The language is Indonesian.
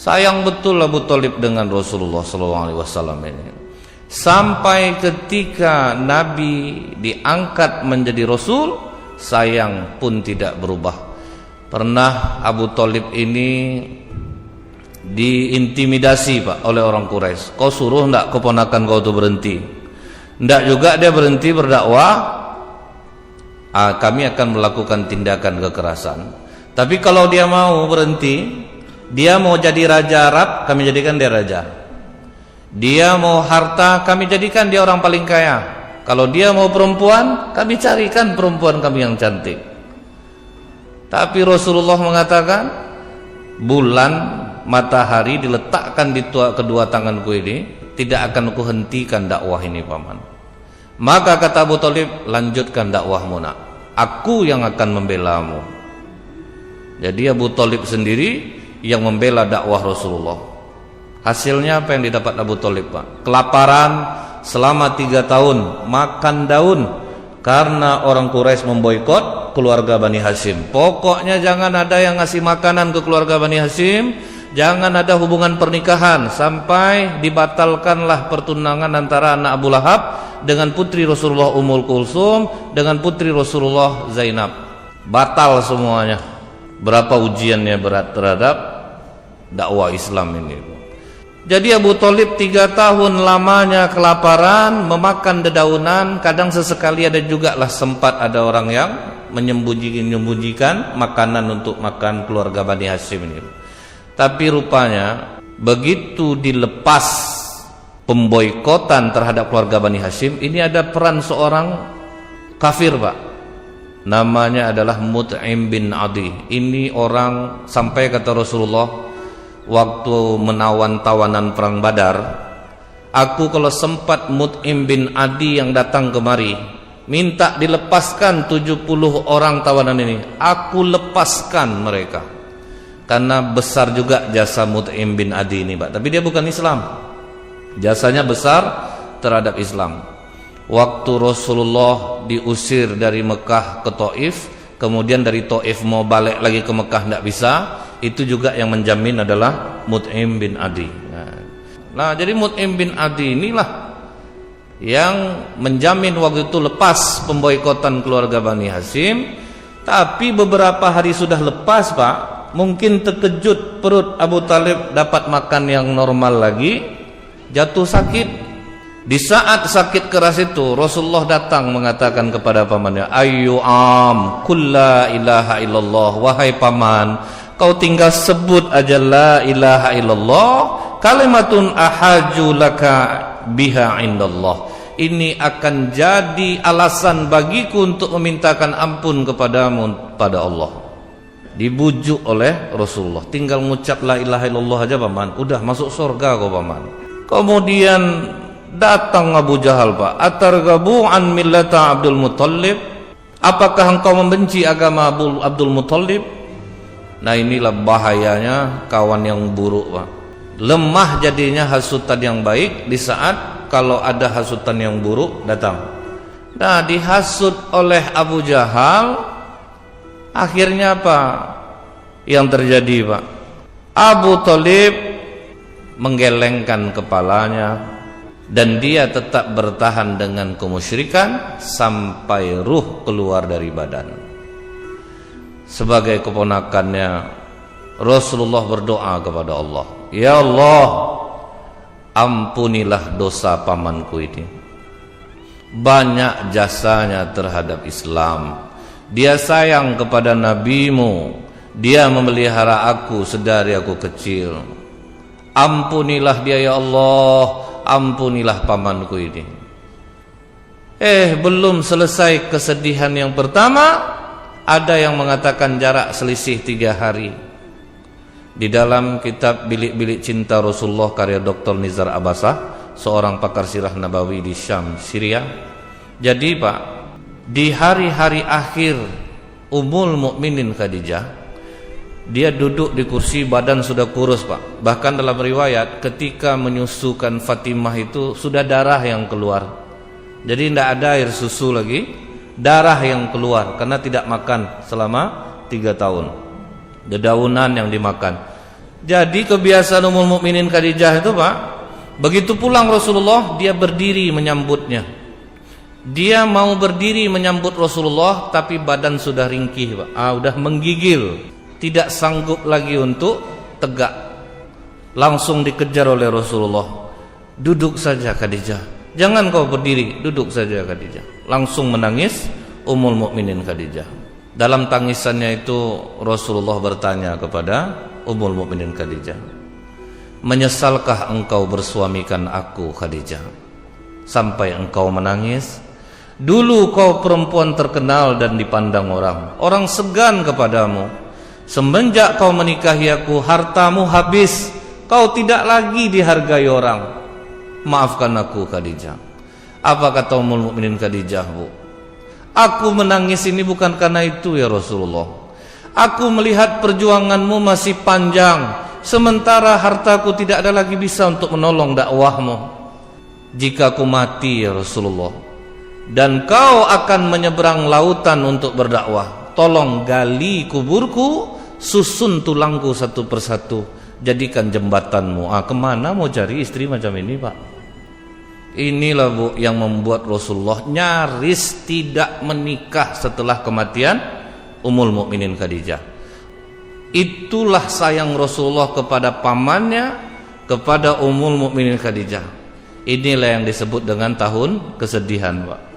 Sayang betul Abu Thalib dengan Rasulullah SAW ini. Sampai ketika Nabi diangkat menjadi Rasul, sayang pun tidak berubah. Pernah Abu Thalib ini diintimidasi Pak oleh orang Quraisy. Kau suruh enggak keponakan kau itu berhenti? Enggak juga dia berhenti berdakwah. Kami akan melakukan tindakan kekerasan. Tapi kalau dia mau berhenti, dia mau jadi raja Arab, kami jadikan dia raja. Dia mau harta, kami jadikan dia orang paling kaya. Kalau dia mau perempuan, kami carikan perempuan kami yang cantik. Tapi Rasulullah mengatakan, bulan, matahari diletakkan di kedua tanganku ini, tidak akan kuhentikan dakwah ini paman. Maka kata Abu Thalib, lanjutkan dakwahmu nak, aku yang akan membelamu. Jadi Abu Thalib sendiri yang membela dakwah Rasulullah. Hasilnya apa yang didapat Abu Thalib Pak? Kelaparan selama 3 tahun, makan daun, karena orang Quraisy memboikot keluarga Bani Hashim. Pokoknya jangan ada yang ngasih makanan ke keluarga Bani Hashim, jangan ada hubungan pernikahan, sampai dibatalkanlah pertunangan antara anak Abu Lahab dengan putri Rasulullah Ummul Kulsum dengan putri Rasulullah Zainab. Batal semuanya. Berapa ujiannya berat terhadap dakwah Islam ini. Jadi Abu Thalib 3 tahun lamanya kelaparan, memakan dedaunan. Kadang sesekali ada juga lah sempat ada orang yang menyembunyikan makanan untuk makan keluarga Bani Hashim ini. Tapi rupanya begitu dilepas pemboikotan terhadap keluarga Bani Hashim, ini ada peran seorang kafir Pak. Namanya adalah Mut'im bin Adi. Ini orang, sampai kata Rasulullah waktu menawan tawanan perang Badar, aku kalau sempat Mut'im bin Adi yang datang kemari minta dilepaskan 70 orang tawanan ini, aku lepaskan mereka. Karena besar juga jasa Mut'im bin Adi ini Pak. Tapi dia bukan Islam, jasanya besar terhadap Islam. Waktu Rasulullah diusir dari Mekah ke Taif, kemudian dari Taif mau balik lagi ke Mekah tidak bisa, itu juga yang menjamin adalah Mut'im bin Adi. Nah, jadi Mut'im bin Adi inilah yang menjamin waktu itu lepas pemboikotan keluarga Bani Hashim. Tapi beberapa hari sudah lepas Pak, mungkin terkejut perut Abu Thalib dapat makan yang normal lagi, jatuh sakit. Di saat sakit keras itu Rasulullah datang mengatakan kepada pamannya, Ayyu am kulla ilaha illallah, wahai paman, kau tinggal sebut aja la ilaha illallah, kalimatun ahaju laka biha indallah. Ini akan jadi alasan bagiku untuk memintakan ampun kepadamu pada Allah. Dibujuk oleh Rasulullah, tinggal mengucap la ilaha illallah aja paman, udah masuk surga kau paman. Kemudian datang Abu Jahal Pak, atarghabu an millata Abdul Muthalib, apakah engkau membenci agama Abdul Muthalib? Nah, inilah bahayanya kawan yang buruk Pak. Lemah jadinya hasutan yang baik di saat kalau ada hasutan yang buruk datang. Nah, dihasut oleh Abu Jahal, akhirnya apa yang terjadi Pak? Abu Thalib menggelengkan kepalanya dan dia tetap bertahan dengan kemusyrikan sampai ruh keluar dari badan. Sebagai keponakannya, Rasulullah berdoa kepada Allah, ya Allah, ampunilah dosa pamanku ini. Banyak jasanya terhadap Islam, dia sayang kepada nabimu, dia memelihara aku sedari aku kecil. Ampunilah dia ya Allah, ampunilah pamanku ini. Belum selesai kesedihan yang pertama, ada yang mengatakan jarak selisih 3 hari. Di dalam kitab Bilik-bilik Cinta Rasulullah karya Dr. Nizar Abbasah, seorang pakar sirah Nabawi di Syam, Syria. Jadi Pak, di hari-hari akhir Ummul Mukminin Khadijah, dia duduk di kursi, badan sudah kurus Pak. Bahkan dalam riwayat ketika menyusukan Fatimah itu sudah darah yang keluar. Jadi tidak ada air susu lagi, darah yang keluar karena tidak makan selama 3 tahun. Dedaunan yang dimakan. Jadi kebiasaan Ummul Mukminin Khadijah itu, Pak, begitu pulang Rasulullah, dia berdiri menyambutnya. Dia mau berdiri menyambut Rasulullah, tapi badan sudah ringkih, Pak. Udah menggigil, tidak sanggup lagi untuk tegak. Langsung dikejar oleh Rasulullah. Duduk saja Khadijah, jangan kau berdiri, duduk saja Khadijah. Langsung menangis Ummul Mukminin Khadijah. Dalam tangisannya itu Rasulullah bertanya kepada Ummul Mukminin Khadijah, menyesalkah engkau bersuamikan aku Khadijah, sampai engkau menangis? Dulu kau perempuan terkenal dan dipandang orang, orang segan kepadamu. Semenjak kau menikahi aku, hartamu habis, kau tidak lagi dihargai orang. Maafkan aku Khadijah. Apa kata Ummul Mukminin Khadijah, Bu? Aku menangis ini bukan karena itu ya Rasulullah. Aku melihat perjuanganmu masih panjang, sementara hartaku tidak ada lagi bisa untuk menolong dakwahmu. Jika aku mati ya Rasulullah, dan kau akan menyeberang lautan untuk berdakwah, tolong gali kuburku, susun tulangku satu persatu, jadikan jembatanmu. Kemana mau cari istri macam ini, Pak? Inilah, Bu, yang membuat Rasulullah nyaris tidak menikah setelah kematian Ummul Mukminin Khadijah. Itulah sayang Rasulullah kepada pamannya, kepada Ummul Mukminin Khadijah. Inilah yang disebut dengan tahun kesedihan, Pak.